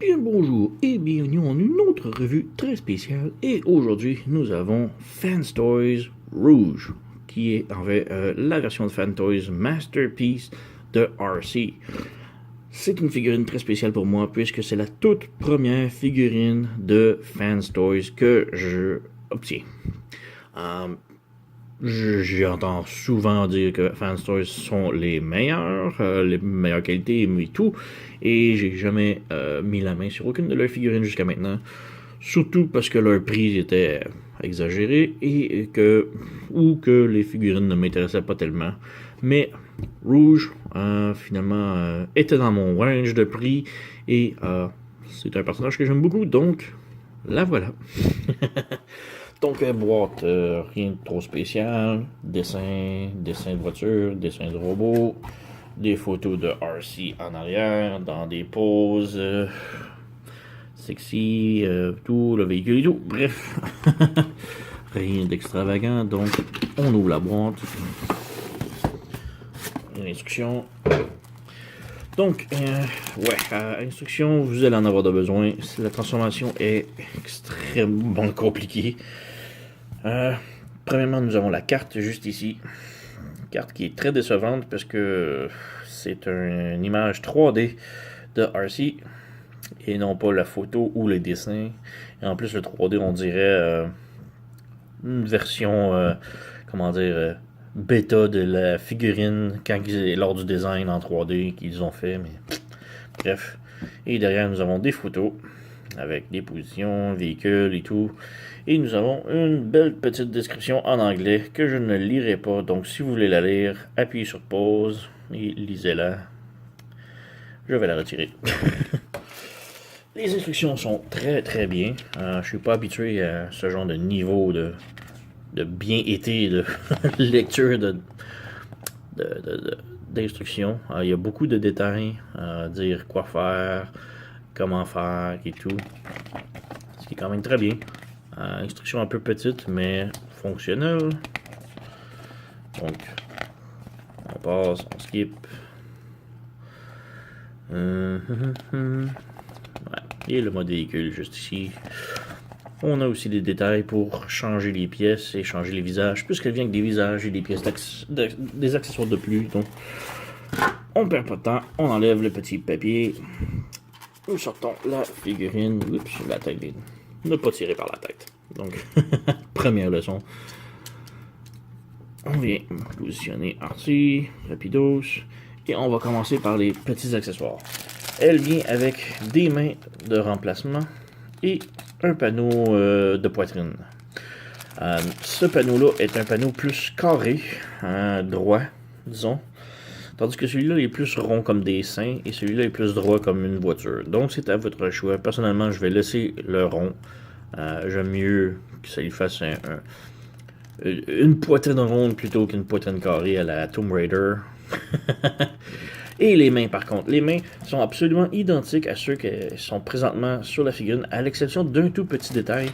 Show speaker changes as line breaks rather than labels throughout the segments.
Bien le bonjour et bienvenue en une autre revue très spéciale. Et aujourd'hui, nous avons Fanstoys Rouge, qui est en fait la version de Fantoys Masterpiece de RC. C'est une figurine très spéciale pour moi puisque c'est la toute première figurine de Fanstoys que je obtiens. J'entends souvent dire que Fanstoys sont les meilleures qualités et tout, et j'ai jamais mis la main sur aucune de leurs figurines jusqu'à maintenant, surtout parce que leur prix était exagéré ou que les figurines ne m'intéressaient pas tellement. Mais Rouge, finalement, était dans mon range de prix, et c'est un personnage que j'aime beaucoup, donc la voilà. Donc, boîte, rien de trop spécial. Dessin de voiture, dessin de robot, des photos de RC en arrière, dans des poses sexy, tout, le véhicule et tout. Bref, rien d'extravagant. Donc, on ouvre la boîte. Une instruction. Donc, instruction, vous allez en avoir de besoin. La transformation est extrêmement compliquée. Premièrement, nous avons la carte juste ici. Une carte qui est très décevante parce que c'est une image 3D de RC et non pas la photo ou les dessins. Et en plus, le 3D, on dirait une version, bêta de la figurine lors du design en 3D qu'ils ont fait. Mais bref. Et derrière, nous avons des photos avec des positions, véhicules et tout. Et nous avons une belle petite description en anglais que je ne lirai pas. Donc, si vous voulez la lire, appuyez sur pause et lisez-la. Je vais la retirer. Les instructions sont très très bien. Je suis pas habitué à ce genre de niveau de bien-été, de lecture d'instructions. Il y a beaucoup de détails, dire quoi faire, comment faire et tout. Ce qui est quand même très bien. Instruction un peu petite, mais fonctionnelle. Donc, on passe, on skip. Ouais. Et le mode véhicule juste ici. On a aussi des détails pour changer les pièces et changer les visages, puisqu'elle vient avec des visages et des pièces des accessoires de plus. Donc, on perd pas de temps, on enlève le petit papier. Nous sortons la figurine. Oups, la tête vide. Ne pas tirer par la tête. Donc, première leçon. On vient positionner RC, rapidos, et on va commencer par les petits accessoires. Elle vient avec des mains de remplacement et un panneau de poitrine. Ce panneau-là est un panneau plus carré, droit, disons. Tandis que celui-là est plus rond comme des seins et celui-là est plus droit comme une voiture. Donc c'est à votre choix. Personnellement, je vais laisser le rond. J'aime mieux que ça lui fasse une poitrine ronde plutôt qu'une poitrine carrée à la Tomb Raider. Et les mains, par contre. Les mains sont absolument identiques à ceux qui sont présentement sur la figurine, à l'exception d'un tout petit détail.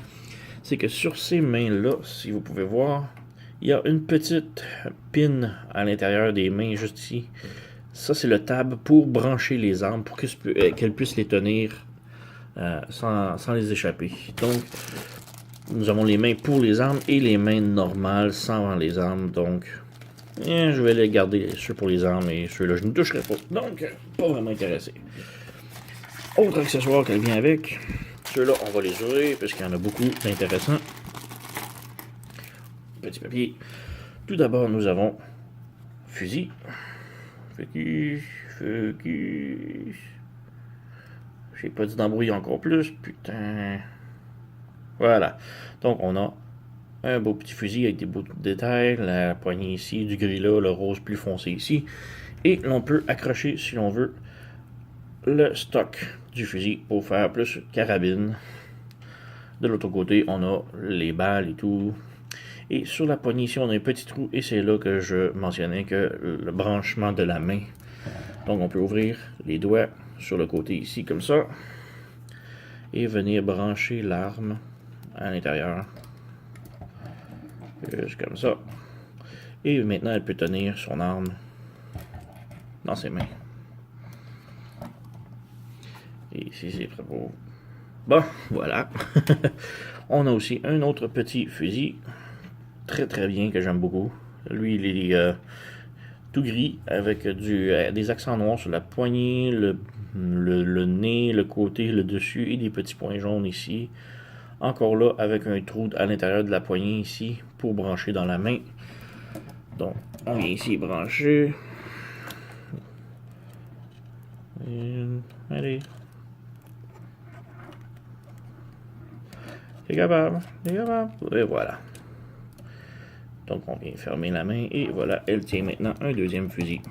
C'est que sur ces mains-là, si vous pouvez voir, il y a une petite pin à l'intérieur des mains, juste ici. Ça, c'est le tab pour brancher les armes, pour qu'elles puissent les tenir sans les échapper. Donc, nous avons les mains pour les armes et les mains normales sans les armes. Donc, je vais les garder ceux pour les armes et ceux-là, je ne toucherai pas. Donc, pas vraiment intéressé. Autre accessoire qu'elle vient avec. Ceux-là, on va les ouvrir puisqu'il y en a beaucoup d'intéressants. Petit papier. Tout d'abord, nous avons fusil. J'ai pas dit d'embrouiller encore plus. Putain. Voilà. Donc, on a un beau petit fusil avec des beaux détails. La poignée ici, du gris là, le rose plus foncé ici. Et l'on peut accrocher, si l'on veut, le stock du fusil pour faire plus carabine. De l'autre côté, on a les balles et tout. Et sur la poignée ici, on a un petit trou. Et c'est là que je mentionnais que le branchement de la main. Donc, on peut ouvrir les doigts sur le côté ici, comme ça. Et venir brancher l'arme à l'intérieur. Juste comme ça. Et maintenant, elle peut tenir son arme dans ses mains. Et ici, c'est prêt pour... Bon, voilà. On a aussi un autre petit fusil. Très très bien, que j'aime beaucoup. Lui, il est tout gris, avec des accents noirs sur la poignée, le nez, le côté, le dessus, et des petits points jaunes ici. Encore là, avec un trou à l'intérieur de la poignée ici, pour brancher dans la main. Donc, on vient ici brancher. Allez. C'est capable, c'est capable. Et voilà. Donc, on vient fermer la main, et voilà, elle tient maintenant un deuxième fusil.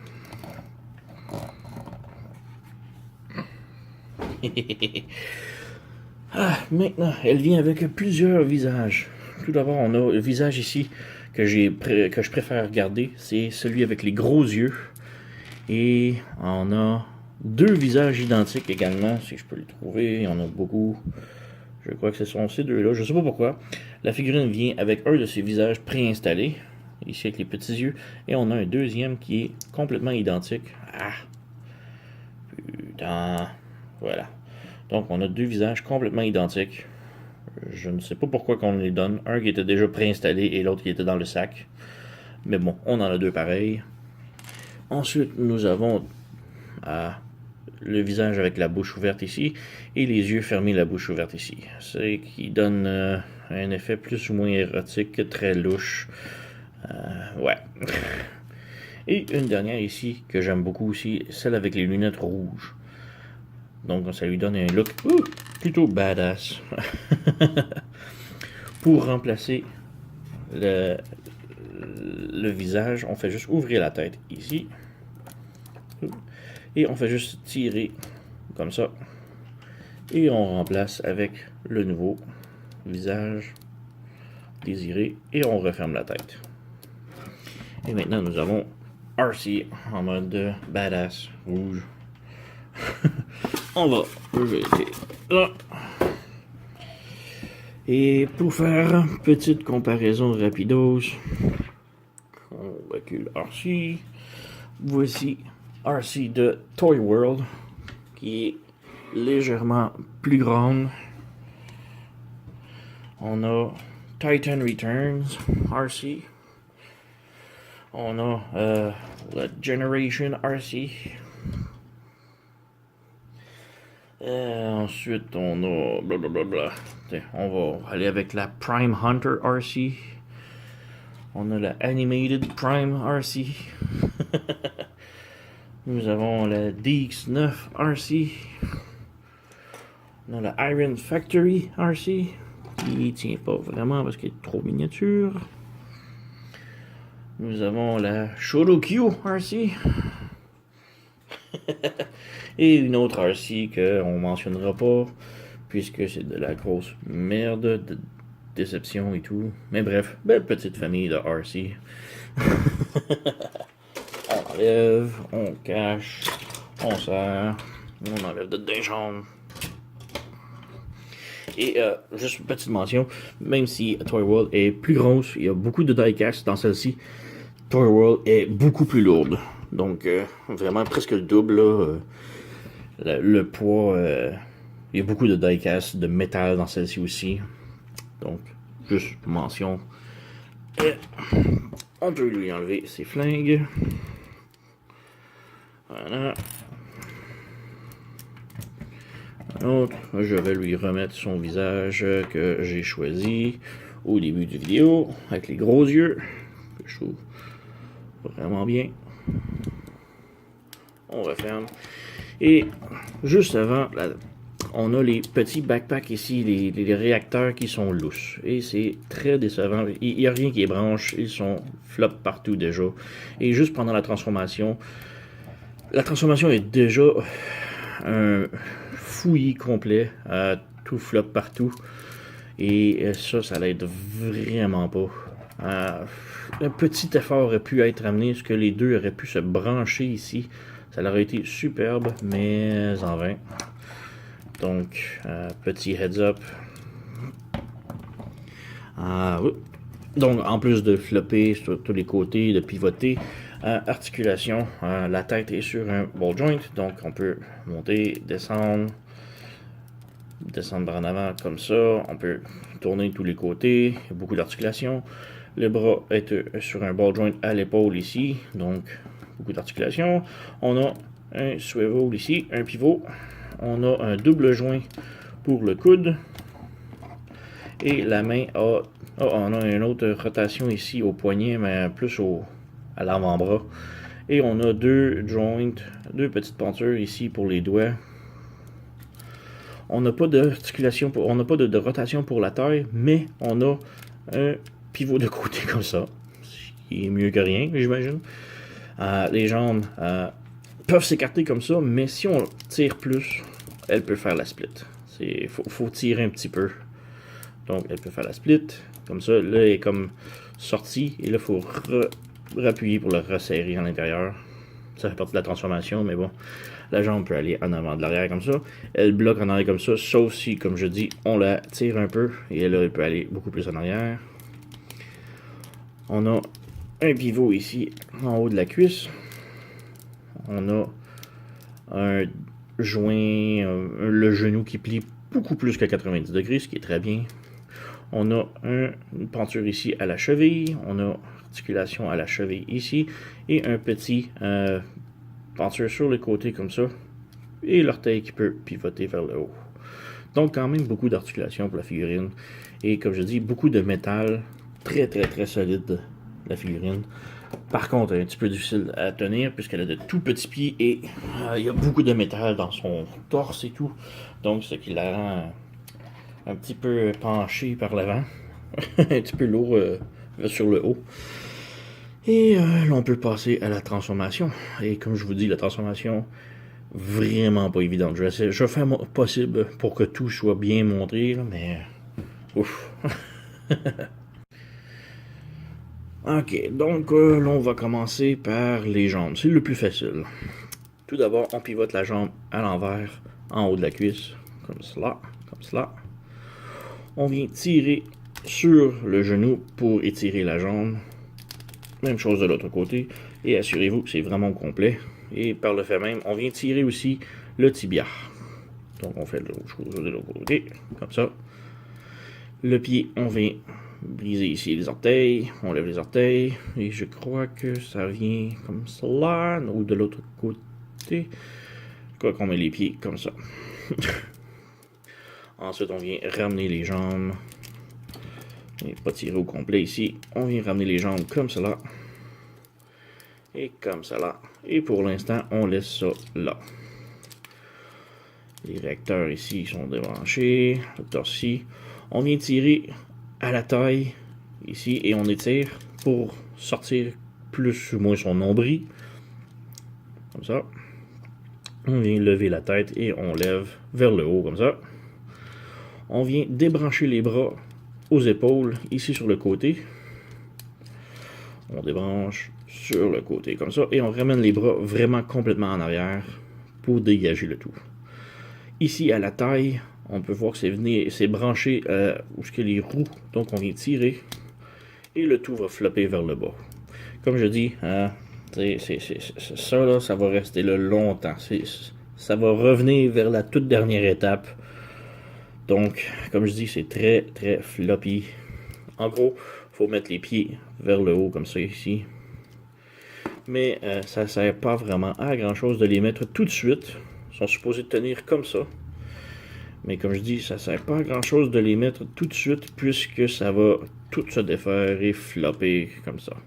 Ah, maintenant, elle vient avec plusieurs visages. Tout d'abord, on a le visage ici que je préfère garder. C'est celui avec les gros yeux. Et on a deux visages identiques également, si je peux les trouver. Il y en a beaucoup. Je crois que ce sont ces deux-là. Je ne sais pas pourquoi. La figurine vient avec un de ces visages préinstallés. Ici avec les petits yeux. Et on a un deuxième qui est complètement identique. Ah! Putain! Voilà. Donc, on a deux visages complètement identiques. Je ne sais pas pourquoi qu'on les donne. Un qui était déjà préinstallé et l'autre qui était dans le sac. Mais bon, on en a deux pareils. Ensuite, nous avons le visage avec la bouche ouverte ici et les yeux fermés, la bouche ouverte ici. C'est qui donne un effet plus ou moins érotique, très louche. Ouais. Et une dernière ici que j'aime beaucoup aussi, celle avec les lunettes rouges. Donc ça lui donne un look plutôt badass. Pour remplacer le visage, on fait juste ouvrir la tête ici. Et on fait juste tirer comme ça. Et on remplace avec le nouveau visage désiré. Et on referme la tête. Et maintenant nous avons RC en mode badass rouge. On va jeter là. Et pour faire petite comparaison rapidos, on recule RC. Voici RC de Toy World, qui est légèrement plus grande. On a Titan Returns RC. On a la Generation RC. Ensuite, on a blablabla. On va aller avec la Prime Hunter RC. On a la Animated Prime RC. Nous avons la DX9 RC. On a la Iron Factory RC. Qui tient pas vraiment parce qu'elle est trop miniature. Nous avons la Shorokyu RC. Et une autre RC qu'on mentionnera pas, puisque c'est de la grosse merde, de déception et tout. Mais bref, belle petite famille de RC. On enlève, on cache, on serre, on enlève de jambes. Et juste une petite mention, même si Toy World est plus grosse, il y a beaucoup de die-cast dans celle-ci, Toy World est beaucoup plus lourde. Donc, vraiment presque le double, là. Le poids, il y a beaucoup de die-cast de métal dans celle-ci aussi. Donc, juste mention. On peut lui enlever ses flingues. Voilà. Un autre, je vais lui remettre son visage que j'ai choisi au début du vidéo, avec les gros yeux, que je trouve vraiment bien. On referme. Et juste avant, on a les petits backpacks ici, les réacteurs qui sont lousses. Et c'est très décevant. Il n'y a rien qui est branche. Ils sont flop partout déjà. Et juste pendant la transformation est déjà un fouillis complet. Tout flop partout. Et ça l'aide vraiment pas. Un petit effort aurait pu être amené, ce que les deux auraient pu se brancher ici. Ça aurait été superbe, mais en vain. Donc, petit heads up. Oui. Donc, en plus de flopper sur tous les côtés, de pivoter, articulation, la tête est sur un ball joint, donc on peut monter, descendre, descendre en avant comme ça. On peut tourner de tous les côtés. Il y a beaucoup d'articulation. Le bras est sur un ball joint à l'épaule ici, donc beaucoup d'articulation. On a un swivel ici, un pivot. On a un double joint pour le coude. Et la main a... Oh, on a une autre rotation ici au poignet, mais plus à l'avant-bras. Et on a deux joints, deux petites pentures ici pour les doigts. On n'a pas d'articulation, on n'a pas de rotation pour la taille, mais on a un pivot de côté comme ça. Ce qui est mieux que rien, j'imagine. Les jambes peuvent s'écarter comme ça, mais si on tire plus, elle peut faire la split. Faut tirer un petit peu. Donc, elle peut faire la split. Comme ça, là, elle est comme sortie. Et là, il faut rappuyer pour le resserrer à l'intérieur. Ça fait partie de la transformation, mais bon. La jambe peut aller en avant de l'arrière comme ça. Elle bloque en arrière comme ça, sauf si, comme je dis, on la tire un peu. Et là, elle peut aller beaucoup plus en arrière. On a un pivot ici, en haut de la cuisse. On a un joint, le genou qui plie beaucoup plus qu'à 90 degrés, ce qui est très bien. On a une penture ici à la cheville. On a articulation à la cheville ici. Et un petit penture sur le côté comme ça. Et l'orteil qui peut pivoter vers le haut. Donc quand même beaucoup d'articulation pour la figurine. Et comme je dis, beaucoup de métal. Très très très solide la figurine. Par contre, un petit peu difficile à tenir puisqu'elle a de tout petits pieds et il y a beaucoup de métal dans son torse et tout. Donc ce qui la rend un petit peu penché par l'avant, un petit peu lourd sur le haut. Et là, on peut passer à la transformation. Et comme je vous dis, la transformation, vraiment pas évidente. Je vais faire mon possible pour que tout soit bien montré, là, mais ouf. Ok, donc là, on va commencer par les jambes. C'est le plus facile. Tout d'abord, on pivote la jambe à l'envers, en haut de la cuisse, comme cela, comme cela. On vient tirer sur le genou pour étirer la jambe. Même chose de l'autre côté. Et assurez-vous que c'est vraiment complet. Et par le fait même, on vient tirer aussi le tibia. Donc on fait l'autre chose de l'autre côté, comme ça. Le pied, on vient briser ici les orteils. On lève les orteils. Et je crois que ça vient comme cela, ou de l'autre côté. Je crois qu'on met les pieds comme ça. Ensuite, on vient ramener les jambes. Et pas tirer au complet ici. On vient ramener les jambes comme cela. Et comme cela. Et pour l'instant, on laisse ça là. Les réacteurs ici sont débranchés. Le torsi. On vient tirer à la taille ici et on étire pour sortir plus ou moins son nombril. Comme ça. On vient lever la tête et on lève vers le haut comme ça. On vient débrancher les bras aux épaules, ici sur le côté. On débranche sur le côté comme ça. Et on ramène les bras vraiment complètement en arrière pour dégager le tout. Ici à la taille, on peut voir que c'est branché où ce que les roues. Donc on vient tirer. Et le tout va flopper vers le bas. Comme je dis, ça là, ça va rester là longtemps. Ça va revenir vers la toute dernière étape. Donc, comme je dis, c'est très très floppy. En gros, il faut mettre les pieds vers le haut comme ça ici. Mais ça ne sert pas vraiment à grand chose de les mettre tout de suite. Ils sont supposés tenir comme ça. Mais comme je dis, ça ne sert pas à grand chose de les mettre tout de suite puisque ça va tout se défaire et flopper comme ça.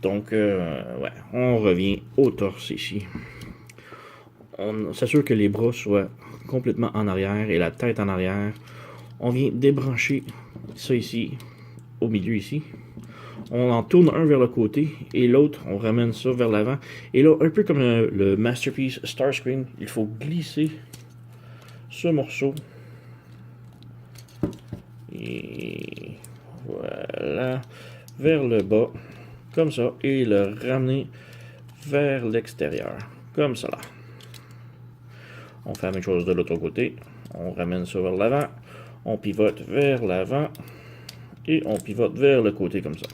Donc, ouais, on revient au torse ici. On s'assure que les bras soient complètement en arrière et la tête en arrière. On vient débrancher ça ici, au milieu ici. On en tourne un vers le côté et l'autre, on ramène ça vers l'avant. Et là, un peu comme le Masterpiece Starscream, il faut glisser ce morceau. Et voilà, vers le bas, comme ça, et le ramener vers l'extérieur, comme cela. On fait la même chose de l'autre côté. On ramène ça vers l'avant. On pivote vers l'avant. Et on pivote vers le côté comme ça.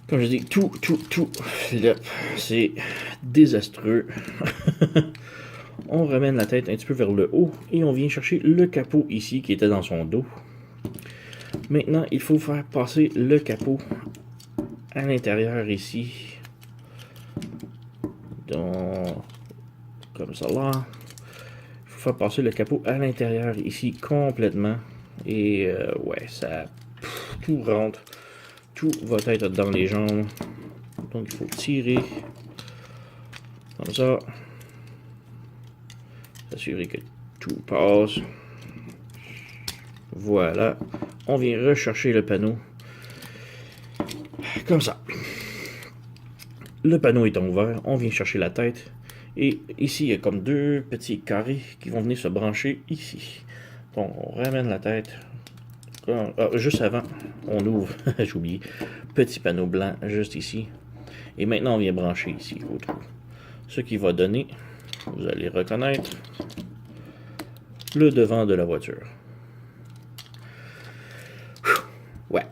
Comme je dis, tout, c'est désastreux. On ramène la tête un petit peu vers le haut et on vient chercher le capot ici qui était dans son dos. Maintenant, il faut faire passer le capot à l'intérieur ici. Donc, comme ça là. Il faut faire passer le capot à l'intérieur ici complètement. Et ouais, ça... tout rentre. Tout va être dans les jambes. Donc, il faut tirer. Comme ça. S'assurer que tout passe. Voilà. On vient rechercher le panneau. Comme ça. Le panneau étant ouvert, on vient chercher la tête. Et ici, il y a comme deux petits carrés qui vont venir se brancher ici. Donc, on ramène la tête. Juste avant, on ouvre, j'ai oublié, petit panneau blanc juste ici. Et maintenant, on vient brancher ici au trou. Ce qui va donner, vous allez reconnaître, le devant de la voiture. Ouais.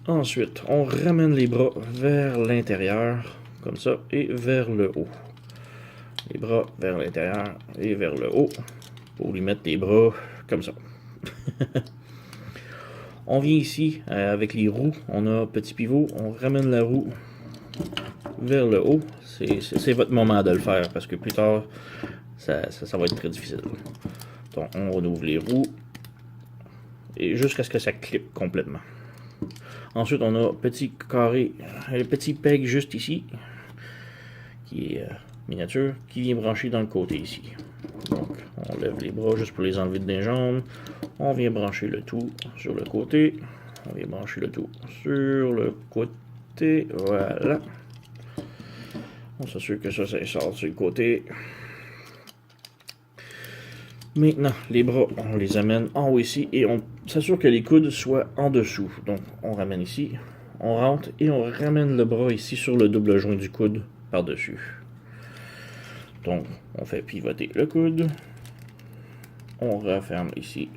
Ensuite, on ramène les bras vers l'intérieur, comme ça, et vers le haut. Les bras vers l'intérieur et vers le haut, pour lui mettre les bras comme ça. On vient ici avec les roues, on a petit pivot, on ramène la roue vers le haut. C'est votre moment de le faire, parce que plus tard, ça va être très difficile. Donc, on ouvre les roues, et jusqu'à ce que ça clique complètement. Ensuite, on a petit carré, un petit peg juste ici, qui est miniature, qui vient brancher dans le côté ici. Donc, on lève les bras juste pour les enlever des jambes. On vient brancher le tout sur le côté. On vient brancher le tout sur le côté. Voilà. On s'assure que ça sort sur le côté. Maintenant, les bras, on les amène en haut ici et on s'assure que les coudes soient en dessous. Donc, on ramène ici, on rentre et on ramène le bras ici sur le double joint du coude par-dessus. Donc, on fait pivoter le coude. On referme ici.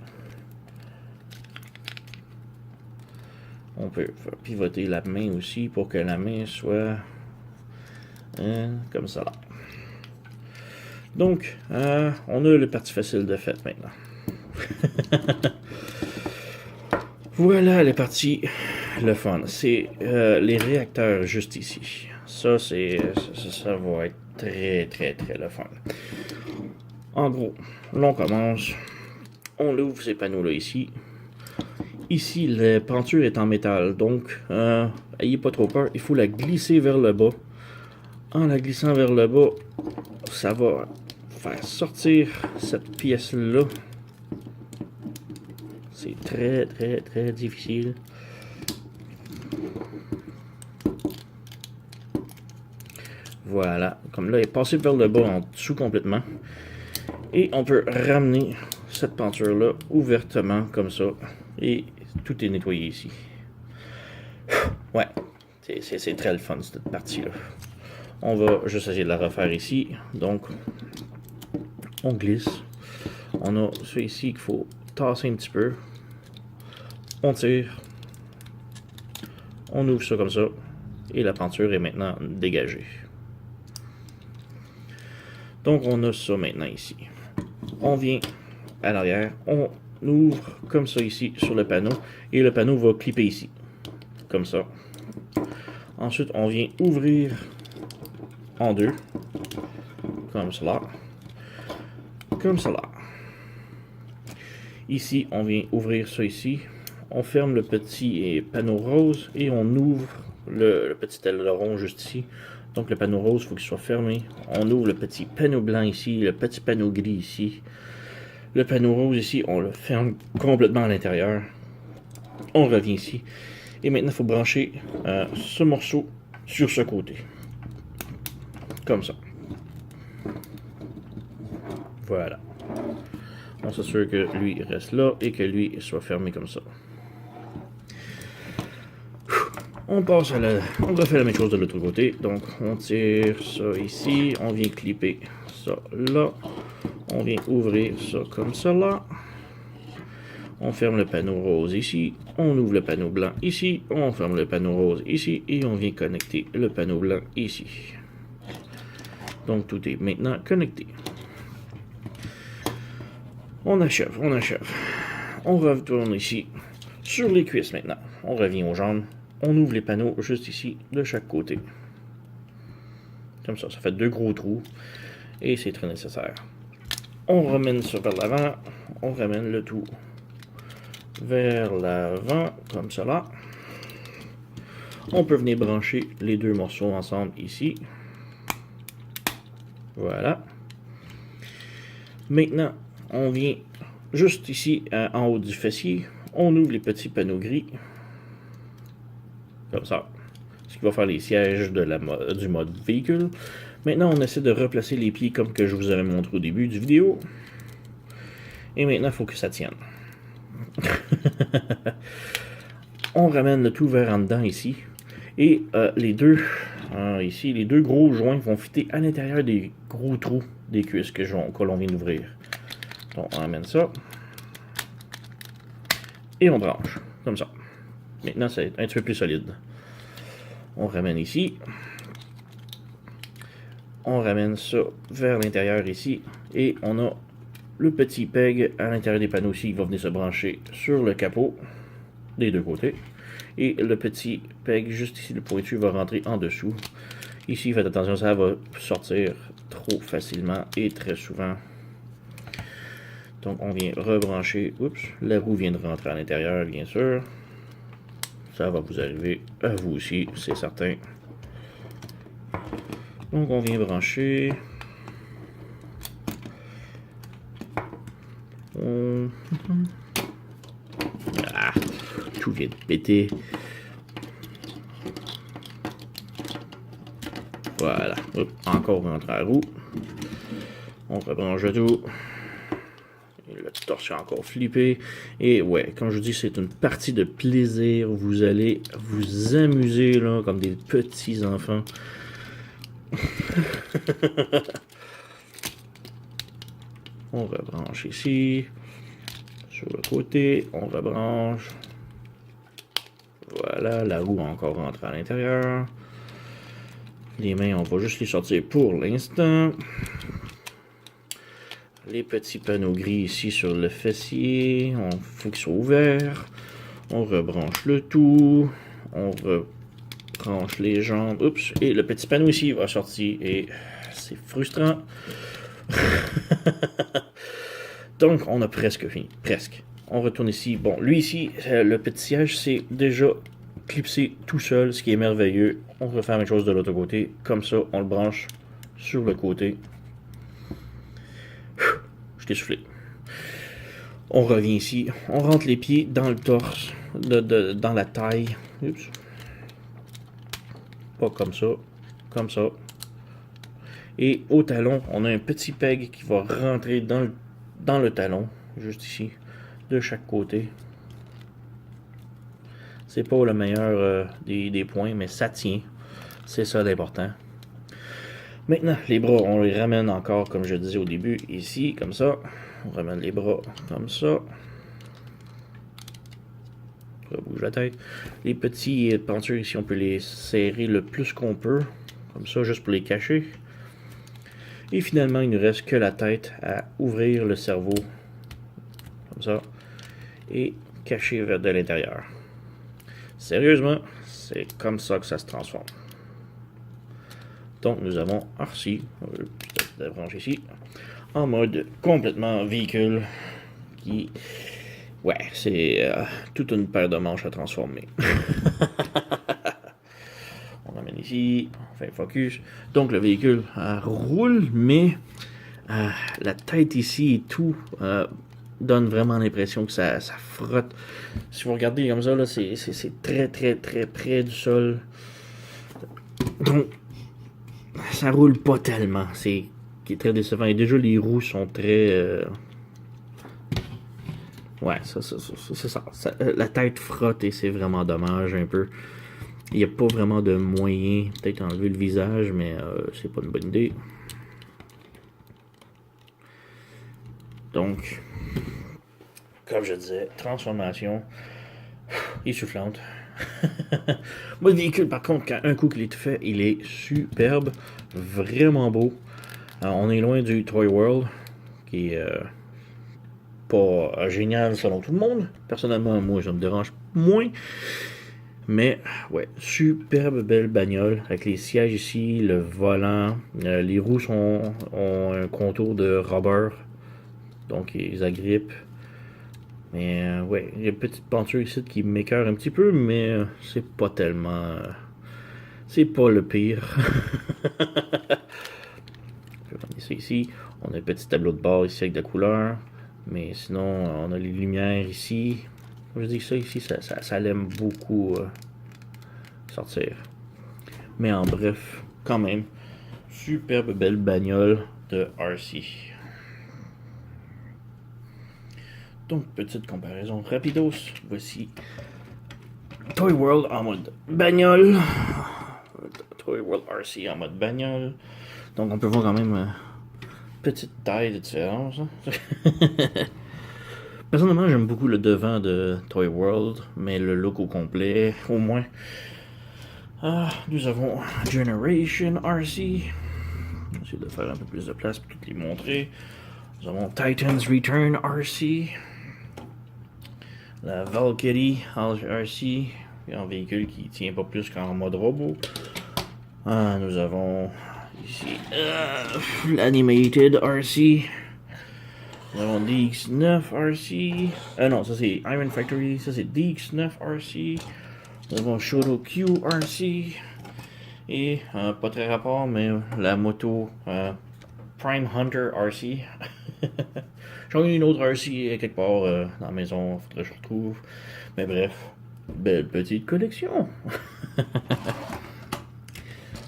On peut faire pivoter la main aussi pour que la main soit comme ça là. Donc, on a le parti facile de fait maintenant. Voilà les parties, le fun. C'est les réacteurs juste ici. Ça, ça va être très le fun. En gros, l'on commence. On ouvre ces panneaux-là ici. Ici, la peinture est en métal, donc ayez pas trop peur. Il faut la glisser vers le bas. En la glissant vers le bas, ça va faire sortir cette pièce-là. C'est très difficile. Voilà, comme là, elle est passée vers le bas en dessous complètement. Et on peut ramener cette peinture-là ouvertement, comme ça. Et tout est nettoyé ici. Ouais, c'est très le fun, cette partie-là. On va juste essayer de la refaire ici. Donc, on glisse. On a ça ici qu'il faut tasser un petit peu. On tire. On ouvre ça comme ça. Et la peinture est maintenant dégagée. Donc, on a ça maintenant ici. On vient à l'arrière. On ouvre comme ça ici sur le panneau. Et le panneau va clipper ici. Comme ça. Ensuite, on vient ouvrir en deux. Comme cela. Comme cela. Ici, on vient ouvrir ça ici. On ferme le petit panneau rose et on ouvre le petit aileron juste ici. Donc le panneau rose, il faut qu'il soit fermé. On ouvre le petit panneau blanc ici, le petit panneau gris ici. Le panneau rose ici, on le ferme complètement à l'intérieur. On revient ici. Et maintenant, il faut brancher ce morceau sur ce côté. Comme ça. Voilà. On s'assure que lui reste là et que lui soit fermé comme ça. On passe à on refait la même chose de l'autre côté. Donc on tire ça ici, on vient clipper ça là, on vient ouvrir ça comme ça là. On ferme le panneau rose ici, on ouvre le panneau blanc ici, on ferme le panneau rose ici et on vient connecter le panneau blanc ici. Donc tout est maintenant connecté. On achève, on achève. On retourne ici sur les cuisses maintenant. On revient aux jambes. On ouvre les panneaux juste ici de chaque côté. Comme ça fait 2 gros trous. Et c'est très nécessaire. On ramène ça vers l'avant. On ramène le tout vers l'avant, comme cela. On peut venir brancher les 2 morceaux ensemble ici. Voilà. Maintenant, on vient juste ici, en haut du fessier. On ouvre les petits panneaux gris. Comme ça. Ce qui va faire les sièges du mode véhicule. Maintenant, on essaie de replacer les pieds comme que je vous avais montré au début du vidéo. Et maintenant, il faut que ça tienne. On ramène le tout vers en dedans ici. Et les deux gros joints vont fitter à l'intérieur des gros trous des cuisses que l'on vient d'ouvrir. Donc, on ramène ça. Et on branche. Comme ça. Maintenant, c'est un petit peu plus solide. On ramène ici. On ramène ça vers l'intérieur ici. Et on a le petit peg à l'intérieur des panneaux ici qui va venir se brancher sur le capot des 2 côtés. Et le petit peg juste ici, le pointu, va rentrer en dessous. Ici, faites attention, ça va sortir trop facilement et très souvent. Donc, on vient rebrancher. Oups, la roue vient de rentrer à l'intérieur, bien sûr. Ça va vous arriver à vous aussi, c'est certain. Donc, on vient brancher. Ah, tout vient de péter. Voilà. Hop, encore rentre à la roue. On rebranche tout. Et le torsion encore flippé. Et ouais, comme je vous dis, c'est une partie de plaisir. Vous allez vous amuser là, comme des petits enfants. On rebranche ici. Sur le côté, on rebranche. Voilà, la roue a encore rentré à l'intérieur. Les mains, on va juste les sortir pour l'instant. Les petits panneaux gris ici sur le fessier. Il faut qu'ils soient ouverts. On rebranche le tout. On rebranche les jambes. Oups. Et le petit panneau ici va sortir. Et c'est frustrant. Donc, on a presque fini. Presque. On retourne ici. Bon, lui ici, le petit siège, c'est déjà clipsé tout seul, ce qui est merveilleux. On refait la même chose de l'autre côté. Comme ça, on le branche sur le côté. Je t'ai soufflé. On revient ici. On rentre les pieds dans le torse, dans la taille. Oups. Pas comme ça. Comme ça. Et au talon, on a un petit peg qui va rentrer dans le talon. Juste ici. De chaque côté. C'est pas le meilleur des points, mais ça tient. C'est ça l'important. Maintenant, les bras, on les ramène encore, comme je disais au début, ici, comme ça. On ramène les bras comme ça. On bouge la tête. Les petits pentures ici, on peut les serrer le plus qu'on peut. Comme ça, juste pour les cacher. Et finalement, il ne reste que la tête à ouvrir le cerveau. Comme ça. Et cacher vers de l'intérieur. Sérieusement, c'est comme ça que ça se transforme. Donc, nous avons Arcy, on va peut-être brancher ici, en mode complètement véhicule, qui, ouais, c'est toute une paire de manches à transformer. On amène ici, on fait focus. Donc, le véhicule roule, mais la tête ici et tout donne vraiment l'impression que ça frotte. Si vous regardez comme ça, là, c'est très, très, très près du sol. Donc, ça roule pas tellement. C'est qui est très décevant. Et déjà, les roues sont très... Ouais, c'est ça. La tête frotte et c'est vraiment dommage un peu. Il n'y a pas vraiment de moyen. Peut-être enlever le visage, mais c'est pas une bonne idée. Donc, comme je disais, transformation essoufflante. Moi, le véhicule, par contre, quand un coup qu'il est fait, il est superbe, vraiment beau. On est loin du Toy World, qui est pas génial selon tout le monde. Personnellement, moi, ça me dérange moins. Mais, ouais, superbe belle bagnole avec les sièges ici, le volant. Les roues ont un contour de rubber, donc ils agrippent. Mais, ouais, il y a une petite peinture ici qui m'écœure un petit peu, mais c'est pas tellement. C'est pas le pire. Je vais ramener ça ici. On a un petit tableau de bord ici avec de la couleur. Mais sinon, on a les lumières ici. Je dis que ça ici, ça l'aime beaucoup sortir. Mais en bref, quand même, superbe belle bagnole de RC. Donc, petite comparaison rapidos. Voici Toy World en mode bagnole. Toy World RC en mode bagnole. Donc, on peut voir quand même petite taille de différence. Personnellement, j'aime beaucoup le devant de Toy World, mais le look au complet, au moins. Nous avons Generation RC. On va essayer de faire un peu plus de place pour toutes les montrer. Nous avons Titans Return RC. La Valkyrie RC, un véhicule qui tient pas plus qu'en mode robot. Nous avons ici l'Animated RC. Nous avons DX9 RC. Non, ça c'est Iron Factory. Ça c'est DX9 RC. Nous avons Shoto Q RC. Et, pas très rapport, mais la moto Prime Hunter RC. J'en ai une autre RC quelque part dans la maison. Faudrait que je retrouve. Mais bref, belle petite collection.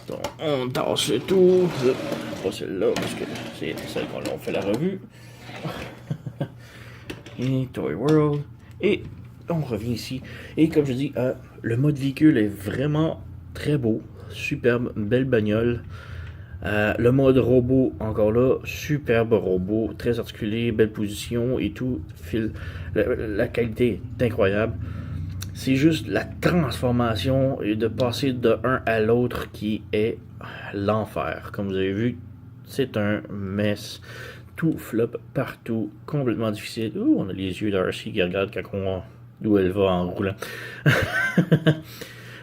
Donc, on tasse tout. Pas celle-là, parce que c'est celle qu'on a fait la revue. Et Toy World. Et on revient ici. Et comme je dis, le mode véhicule est vraiment très beau. Superbe, belle bagnole. Le mode robot, encore là, superbe robot, très articulé, belle position et tout. La qualité est incroyable. C'est juste la transformation et de passer de un à l'autre qui est l'enfer. Comme vous avez vu, c'est un mess. Tout flop partout, complètement difficile. Ouh, on a les yeux d'Arcy qui regardent d'où elle va en roulant.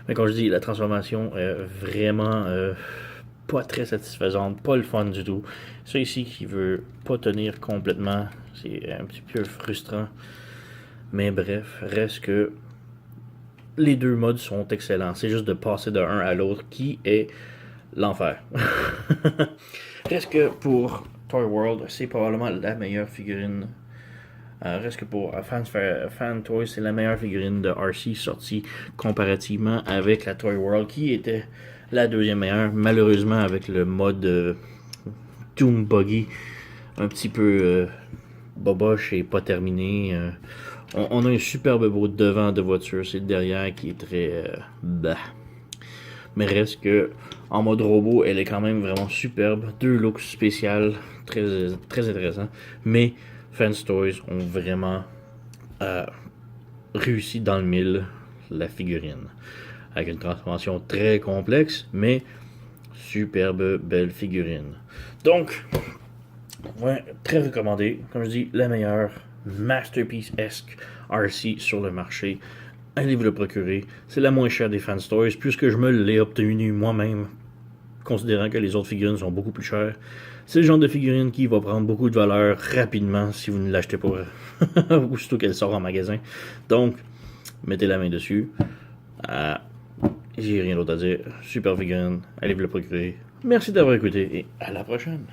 Mais comme je dis, la transformation est vraiment pas très satisfaisante, pas le fun du tout. Ça ici qui veut pas tenir complètement, c'est un petit peu frustrant. Mais bref, reste que les deux modes sont excellents. C'est juste de passer de un à l'autre qui est l'enfer. Reste que pour Toy World, c'est probablement la meilleure figurine. Reste que pour Fan Toys, c'est la meilleure figurine de RC sortie comparativement avec la Toy World qui était la deuxième meilleure. Malheureusement, avec le mode Doom Buggy un petit peu boboche et pas terminé. On a un superbe beau devant de voiture, c'est le derrière qui est très bah. Mais reste que en mode robot, elle est quand même vraiment superbe. Deux looks spéciaux, très, très intéressants. Mais Fan Toys ont vraiment réussi dans le mille la figurine. Avec une transformation très complexe, mais superbe belle figurine. Donc, ouais, très recommandé. Comme je dis, la meilleure masterpiece-esque RC sur le marché. Allez vous le procurer. C'est la moins chère des Fan Toys, puisque je me l'ai obtenu moi-même, considérant que les autres figurines sont beaucoup plus chères. C'est le genre de figurine qui va prendre beaucoup de valeur rapidement si vous ne l'achetez pas aussitôt qu'elle sort en magasin. Donc, mettez la main dessus. J'ai rien d'autre à dire. Super figurine. Allez vous le procurer. Merci d'avoir écouté et à la prochaine.